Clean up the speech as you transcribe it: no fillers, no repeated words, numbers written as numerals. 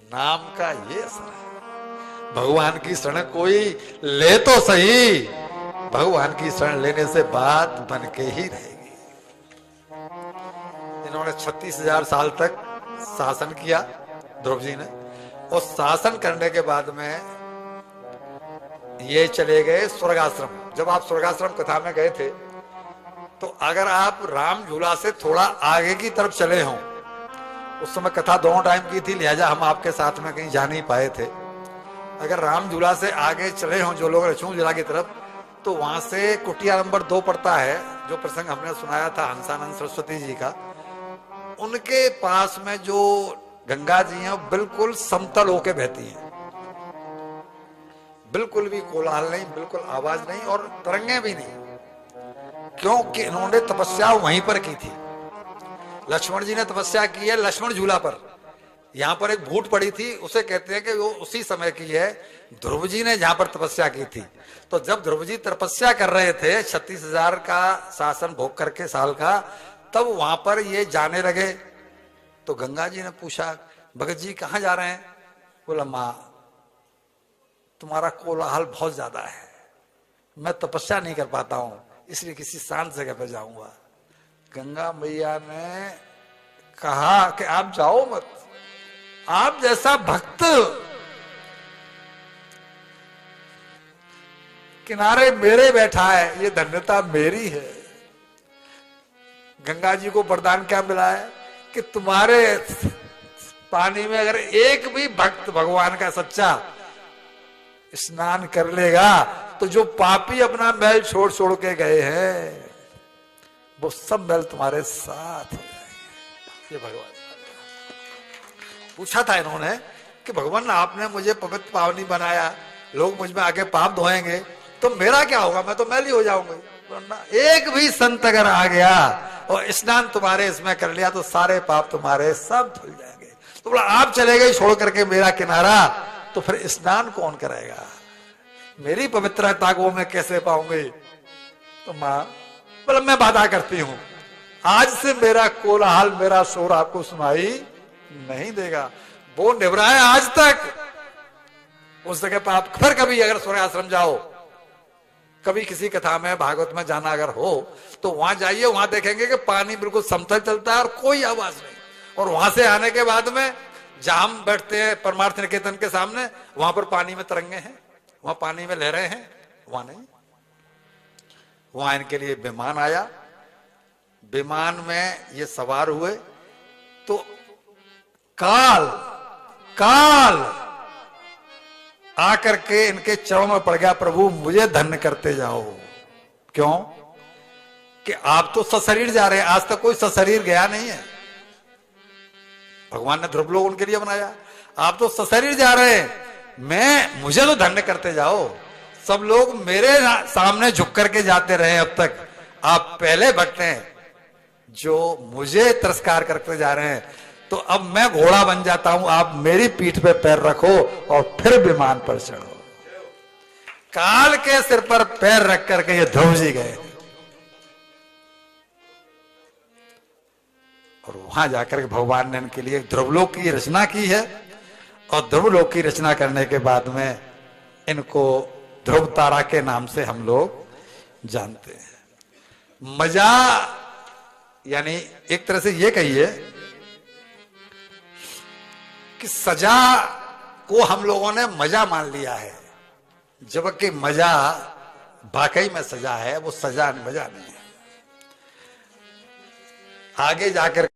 नाम का ये असर है। भगवान की शरण कोई ले तो सही, भगवान की शरण लेने से बात बन के ही रहेगी। इन्होंने 36,000 साल तक शासन किया द्रौपदी जी ने, और शासन करने के बाद में ये चले गए स्वर्गाश्रम। जब आप स्वर्गाश्रम कथा में गए थे, तो अगर आप राम झूला से थोड़ा आगे की तरफ चले हों, उस समय कथा दोनों टाइम की थी, लिहाजा हम आपके साथ में कहीं जा नहीं पाए थे। अगर राम झूला से आगे चले हों जो लोग लक्ष्मण झूला की तरफ, तो वहां से कुटिया नंबर 2 पड़ता है, जो प्रसंग हमने सुनाया था हंसानंद सरस्वती जी का। उनके पास में जो गंगा जी हैं बिल्कुल समतल होके बहती हैं, बिल्कुल भी कोलाहल नहीं, बिल्कुल आवाज नहीं और तरंगे भी नहीं, क्योंकि इन्होंने तपस्या वहीं पर की थी। लक्ष्मण जी ने तपस्या की है लक्ष्मण झूला पर। यहां पर एक भूत पड़ी थी, उसे कहते हैं कि वो उसी समय की है। ध्रुव जी ने जहां पर तपस्या की थी, तो जब ध्रुव जी तपस्या कर रहे थे 36,000 का शासन भोग करके साल का, तब वहां पर ये जाने लगे। तो गंगा जी ने पूछा, भगत जी कहां जा रहे हैं? बोला, मां तुम्हारा कोलाहल बहुत ज्यादा है, मैं तपस्या नहीं कर पाता हूं, इसलिए किसी शांत जगह पर जाऊंगा। गंगा मैया ने कहा कि आप जाओ मत, आप जैसा भक्त किनारे मेरे बैठा है, ये धन्यता मेरी है। गंगा जी को वरदान क्या मिला है कि तुम्हारे पानी में अगर एक भी भक्त भगवान का सच्चा स्नान कर लेगा, तो जो पापी अपना मैल छोड़ छोड़ के गए हैं, वो सब मैल तुम्हारे साथ हो जाएंगे। ये भगवान पूछा था इन्होंने कि भगवान आपने मुझे पवित्र पावनी बनाया, लोग मुझ में आगे पाप धोएंगे, तो मेरा क्या होगा? मैं तो मैली हो जाऊंगी। एक भी संत अगर आ गया और स्नान तुम्हारे इसमें कर लिया, तो सारे पाप तुम्हारे सब धुल जाएंगे। तो बोला, आप चले गए छोड़ करके मेरा किनारा, तो फिर स्नान कौन करेगा? मेरी पवित्रता को मैं कैसे पाऊंगी? तो मां बोला, मैं वादा करती हूं, आज से मेरा कोलाहल, मेरा शोर आपको सुनाई नहीं देगा। वो निभरा है आज तक। उस जगह पर आप फिर कभी अगर स्वर्ग आश्रम जाओ, कभी किसी कथा में भागवत में जाना अगर हो, तो वहां जाइए, वहां देखेंगे कि पानी बिल्कुल समतल चलता है और कोई आवाज नहीं। और वहां से आने के बाद में जहां हम बैठते हैं परमार्थ निकेतन के सामने, वहां पर पानी में तरंगे हैं, वहां पानी में लहरें हैं, वहां नहीं। वहां इनके लिए विमान आया, विमान में ये सवार हुए, तो काल आकर के इनके चरणों में पड़ गया, प्रभु मुझे धन्य करते जाओ। क्यों? कि आप तो सशरीर जा रहे हैं, आज तक कोई सशरीर गया नहीं है। भगवान ने ध्रुव लोग उनके लिए बनाया, आप तो सशरीर जा रहे हैं, मुझे तो धन्य करते जाओ। सब लोग मेरे सामने झुक करके जाते रहे अब तक, आप पहले भक्त हैं जो मुझे तिरस्कार करते जा रहे हैं। तो अब मैं घोड़ा बन जाता हूं, आप मेरी पीठ पे पैर रखो और फिर विमान पर चढ़ो। काल के सिर पर पैर रख करके ये ध्रुव जी गए, और वहां जाकर के भगवान ने इनके लिए ध्रुवलोक की रचना की है। और ध्रुवलोक की रचना करने के बाद में इनको ध्रुव तारा के नाम से हम लोग जानते हैं। मजा यानी एक तरह से ये कहिए कि सजा को हम लोगों ने मजा मान लिया है, जबकि मजा वाकई में सजा है, वो सजा मजा नहीं है। आगे जाकर